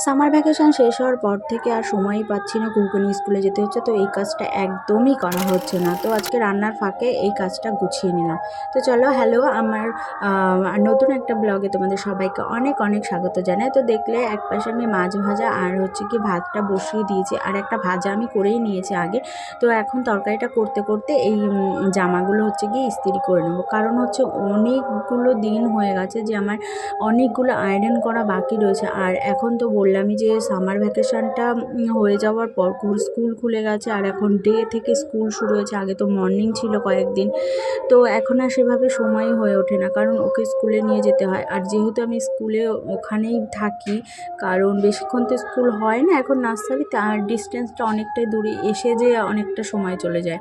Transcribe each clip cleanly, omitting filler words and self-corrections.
Summer vacation শেষ হওয়ার পর থেকে আর সময়ই পাচ্ছি না, কুনকুনি স্কুলে যেতে হচ্ছে, তো এই কাজটা একদমই করা হচ্ছে না। তো আজকে রান্নার ফাঁকে এই কাজটা গুছিয়ে নিলাম। তো চলো, হ্যালো, আমার নতুন একটা ব্লগে তোমাদের সবাইকে অনেক অনেক স্বাগত জানাই। তো দেখলে একপাশে আমি মাছ ভাজা আর হচ্ছে কি ভাতটা বসিয়ে দিয়েছি, আর একটা ভাজা আমি করেই নিয়েছি আগে। তো এখন তরকারিটা করতে করতে এই জামাগুলো হচ্ছে গিয়ে ইস্ত্রি করে নেবো, কারণ হচ্ছে অনেকগুলো দিন হয়ে গেছে যে আমার অনেকগুলো আয়রন করা বাকি রয়েছে। আর এখন তো বললামই যে সামার ভ্যাকেশনটা হয়ে যাওয়ার পর স্কুল খুলে গেছে, আর এখন ডে থেকে স্কুল শুরু হয়েছে। আগে তো মর্নিং ছিল কয়েকদিন, তো এখন আর সেভাবে সময়ই হয়ে ওঠে না, কারণ ওকে স্কুলে নিয়ে যেতে হয়। আর যেহেতু আমি স্কুলে ওখানেই থাকি, কারণ বেশিক্ষণ তো স্কুল হয় না এখন নার্সারিতে, আর ডিস্টেন্সটা অনেকটাই দূরে, এসে যে অনেকটা সময় চলে যায়।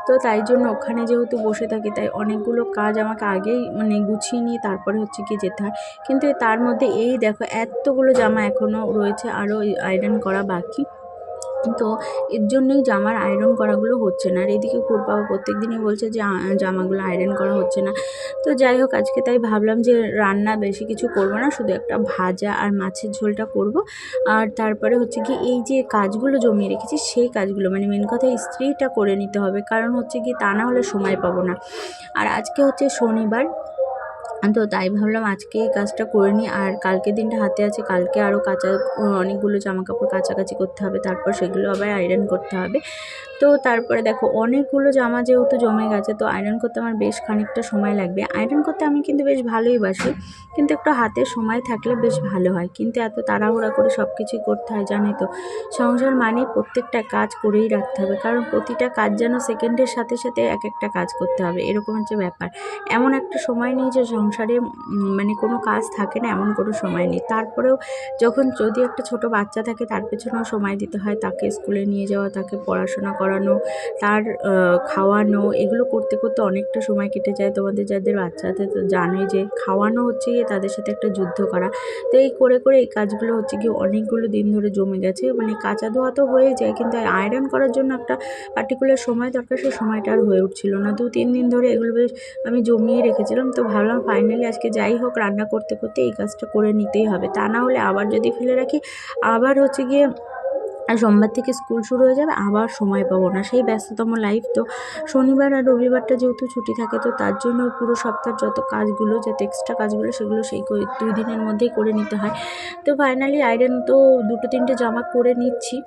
তো তাই জন্য ওখানে যেহেতু বসে থাকি, তাই অনেকগুলো কাজ আমাকে আগেই গুছিয়ে নিয়ে তারপরে হচ্ছে কি যেতে হয়। কিন্তু তার মধ্যে এই দেখো এতগুলো জামা এখনও রয়েছে, আরও আয়রন করা বাকি। তো এর জন্যই জামার আয়রন করাগুলো হচ্ছে না। আর এদিকে বাবা প্রত্যেক দিনই বলছে যে জামাগুলো আয়রন করা হচ্ছে না। তো যাই হোক, আজকে তাই ভাবলাম যে রান্না বেশি কিছু করব না, শুধু একটা ভাজা আর মাছের ঝোলটা করব। আর তারপরে হচ্ছে কি এই যে কাজগুলো জমিয়ে রেখেছি, সেই কাজগুলো মেন কথা ইস্ত্রিটা করে নিতে হবে, কারণ হচ্ছে কি তা না হলে সময় পাবো না। আর আজকে হচ্ছে শনিবার, তো তাই ভাবলাম আজকে এই কাজটা করে নিই। আর কালকের দিনটা হাতে আছে, কালকে আরও অনেকগুলো জামাকাপড় কাচাকাচি করতে হবে, তারপর সেগুলো আবার আয়রন করতে হবে। তো তারপরে দেখো অনেকগুলো জামা যেহেতু জমে গেছে, তো আয়রন করতে আমার বেশ খানিকটা সময় লাগবে। আয়রন করতে আমি কিন্তু বেশ ভালোই বাসি, কিন্তু একটু হাতে সময় থাকলে বেশ ভালো হয়। কিন্তু এত তাড়াহুড়া করে সব কিছুই করতে হয়, জানোই তো, সংসার মানে প্রত্যেকটা কাজ করেই রাখতে হবে, কারণ প্রতিটা কাজ যেন সেকেন্ডের সাথে সাথে এক একটা কাজ করতে হবে, এরকম হচ্ছে ব্যাপার। এমন একটা সময় নেই যে সংসারে কোনো কাজ থাকে না, এমন কোনো সময় নেই। তারপরেও যদি একটা ছোট বাচ্চা থাকে, তার পেছনেও সময় দিতে হয়, তাকে স্কুলে নিয়ে যাওয়া, তাকে পড়াশোনা করানো, তার খাওয়ানো, এগুলো করতে করতে অনেকটা সময় কেটে যায়। তোমাদের যাদের বাচ্চা আছে তো জানোই যে খাওয়ানো হচ্ছে গিয়ে তাদের সাথে একটা যুদ্ধ করা। তো এই করে করে এই কাজগুলো হচ্ছে গিয়ে অনেকগুলো দিন ধরে জমে গেছে। কাঁচা ধোয়া তো হয়ে যায়, কিন্তু আয়রন করার জন্য একটা পার্টিকুলার সময় দরকার, সেই সময়টা আর হয়ে উঠছিল না। 2-3 দিন ধরে এগুলো বেশ আমি জমিয়ে রেখেছিলাম। তো ভাবলাম ফাইনালি আজকে যাই হোক, রান্না করতে করতে এই কাজটা করে নিতেই হবে, তা না হলে আবার যদি ফেলে রাখি, আবার হচ্ছে গিয়ে সোমবার থেকে স্কুল শুরু হয়ে যাবে, আবার সময় পাবো না, সেই ব্যস্ততম লাইফ। তো শনিবার আর রবিবারটা যেহেতু ছুটি থাকে, তো তার জন্য পুরো সপ্তাহের যত কাজগুলো, যত এক্সট্রা কাজগুলো, সেগুলো সেই 2 দিনের মধ্যেই করে নিতে হয়। তো ফাইনালি আয়রন তো 2-3টে জামা করে নিচ্ছি।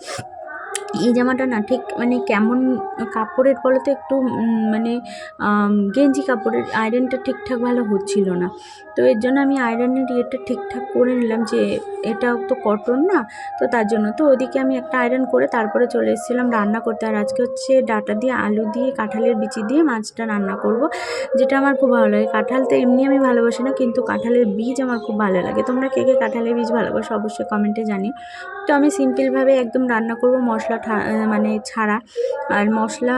এই জামাটা না ঠিক কেমন কাপড়ের বলো তো, একটু গেঞ্জি কাপড়ের, আয়রনটা ঠিকঠাক ভালো হচ্ছিল না। তো এর জন্য আমি আয়রনের ইয়েটা ঠিকঠাক করে নিলাম, যে এটা তো কটন না, তো তার জন্য। তো ওদিকে আমি একটা আয়রন করে তারপরে চলে এসেছিলাম রান্না করতে। আর আজকে হচ্ছে ডাঁটা দিয়ে, আলু দিয়ে, কাঁঠালের বিচি দিয়ে মাছটা রান্না করব, যেটা আমার খুব ভালো লাগে। কাঁঠাল তো এমনি আমি ভালোবাসি না, কিন্তু কাঁঠালের বীজ আমার খুব ভালো লাগে। তোমরা কে কে কাঁঠালের বীজ ভালোবাসো অবশ্যই কমেন্টে জানিও। তো আমি সিম্পলভাবে একদম রান্না করব, মশলা ছাড়া। আর মশলা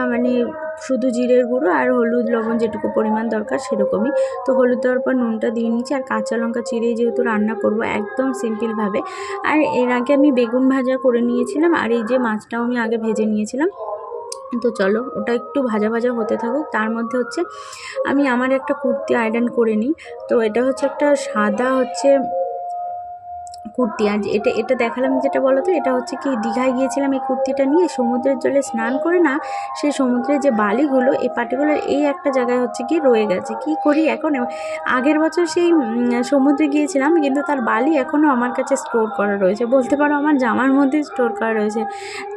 শুধু জিরের গুঁড়ো আর হলুদ লবণ যেটুকু পরিমাণ দরকার সেরকমই। তো হলুদ দেওয়ার পর নুনটা দিয়ে নিচ্ছি, আর কাঁচা লঙ্কা চিড়েই যেহেতু রান্না করব একদম সিম্পলভাবে। আর এর আগে আমি বেগুন ভাজা করে নিয়েছিলাম, আর এই যে মাছটাও আমি আগে ভেজে নিয়েছিলাম। তো চলো ওটা একটু ভাজা ভাজা হতে থাকুক, তার মধ্যে হচ্ছে আমি আমার একটা কুর্তি আয়রন করে নিই। তো এটা হচ্ছে একটা সাদা কুর্তি। আর এটা এটা দেখালাম যেটা বলো তো, এটা হচ্ছে কি দীঘায় গিয়েছিলাম এই কুর্তিটা নিয়ে, সমুদ্রের জলে স্নান করে না, সেই সমুদ্রের যে বালিগুলো এই পার্টিকুলার এই একটা জায়গায় হচ্ছে কি রয়ে গেছে। কি করি এখন, আগের বছর সেই সমুদ্রে গিয়েছিলাম, কিন্তু তার বালি এখনও আমার কাছে স্টোর করা রয়েছে, বলতে পারো আমার জামার মধ্যে স্টোর করা রয়েছে।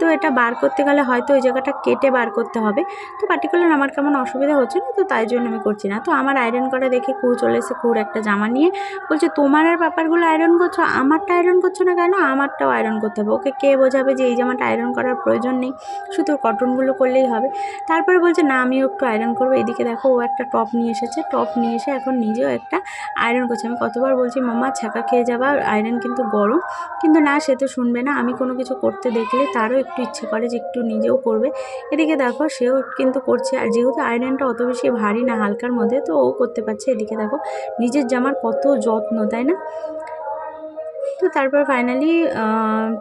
তো এটা বার করতে গেলে হয়তো ওই জায়গাটা কেটে বার করতে হবে। তো পার্টিকুলার আমার কেমন অসুবিধা হচ্ছে না, তো তাই জন্য আমি করছি না। তো আমার আয়রন করা দেখে কুড় চলে এসে, কুড় একটা জামা নিয়ে বলছে, তোমার আর পাপারগুলো আয়রন করছো, আমারটা আয়রন করছো না কেন? আমারটাও আয়রন করতে হবে। ওকে কে বোঝাবে যে এই জামাটা আয়রন করার প্রয়োজন নেই, শুধু কটনগুলো করলেই হবে। তারপরে বলছে না, আমিও একটু আয়রন করবো। এদিকে দেখো ও একটা টপ নিয়ে এসেছে, টপ নিয়ে এসে এখন নিজেও একটা আয়রন করছে। আমি কতবার বলছি মামা ছ্যাঁকা খেয়ে যাবা, আয়রন কিন্তু গরম, কিন্তু না, সে তো শুনবে না। আমি কোনো কিছু করতে দেখলে তারও একটু ইচ্ছে করে যে একটু নিজেও করবে। এদিকে দেখো সেও কিন্তু করছে, আর যেহেতু আয়রনটা অত বেশি ভারী না, হালকার মধ্যে, তো ও করতে পারছে। এদিকে দেখো নিজের জামার কত যত্ন, তাই না? তো তারপর ফাইনালি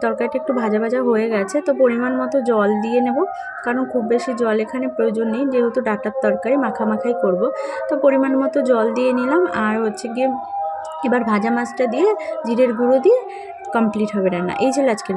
তরকারিটা একটু ভাজা ভাজা হয়ে গেছে, তো পরিমাণ মতো জল দিয়ে নেব, কারণ খুব বেশি জল এখানে প্রয়োজন নেই, যেহেতু ডাঁটার তরকারি মাখামাখাই করব। তো পরিমাণ মতো জল দিয়ে নিলাম, আর হচ্ছে গিয়ে এবার ভাজা মাছটা দিয়ে জিরের গুঁড়ো দিয়ে কমপ্লিট হবে রান্না। এই যে আজকের